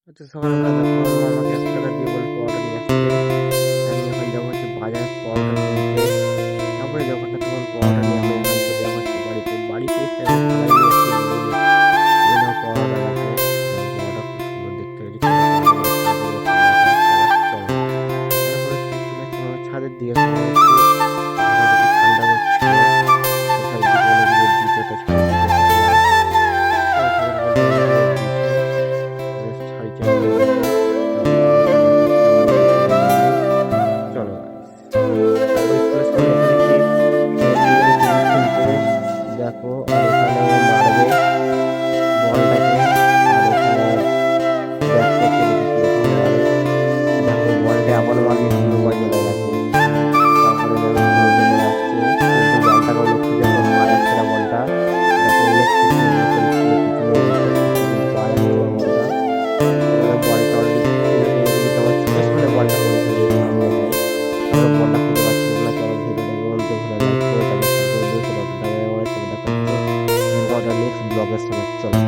হচ্ছে সকালবেলা দেখো আমার আমাকে 1 টাকা দিয়ে বলে পরোটা নিয়ে আসতে। আমি এখন যাবো হচ্ছে বাজার পরোটা কিনতে। তারপরে যখন তখন পরোটা নিয়ে আমি এখন চলে যাবো হচ্ছে বাড়িতে এসে আমি থালায় নিয়ে এসে বলি এই নাও পরোটা দেখো। পরোটা খুব সুন্দর দেখতে হয়েছে, খেতে পারো বলে খেয়ে দিয়েছে। দেখা হচ্ছে আবার চলো। তারপর হচ্ছে চলে এসেছি আমার ছাদের দিকে, কারণ একটু হালকা কিছু ঠান্ডা করছিল। চারিদিকে অনেক রোদ দিচ্ছে, তো ছাদের দিকে এসে গেলাম। তারপর ছাদের উপর দিয়ে অনেক রোদ দিচ্ছে, বেশ ছাই চাই হয়ে গেছে। চারিদিকে দেখাচ্ছে আমার বাড়িতে বেরোলে। চলো গাইস, তারপরে চলে এসে আমি এসে দেখি দিদুন ক্রিকেট খেলছে দেখো। আর এখানে মারবে বলটাকে, আর এখানে ব্যাট করছে, দেখি কিরকম মারে। দেখো বলটা এমন মারবে ধুলো বাজ চলে গেছে। তারপরে দেখো ধুলো চলে যাচ্ছে, কিন্তু বলটাকে অনেক খুঁজে এখন পাওয়া যাচ্ছে না বলটা। দেখো অনেক খুঁজে করেছিল, পিছনে এসে খুঁজছে কিন্তু পাওয়া যাচ্ছে না বলটা। এবারে বলটা অলরেডি খুঁজে পেয়ে গেছি, তারপর চোখের সামনে বলটা পড়েছে সামনে নেয়। তারপর বলটা খুঁজে পাচ্ছিলাম না, চলো ভিডিওটাকে অন্ত করে লাইক করে চ্যানেল সাবস্ক্রাইব করে দিও। চলো দেখা হচ্ছে নেক্সট ব্লগের সঙ্গে, চলো।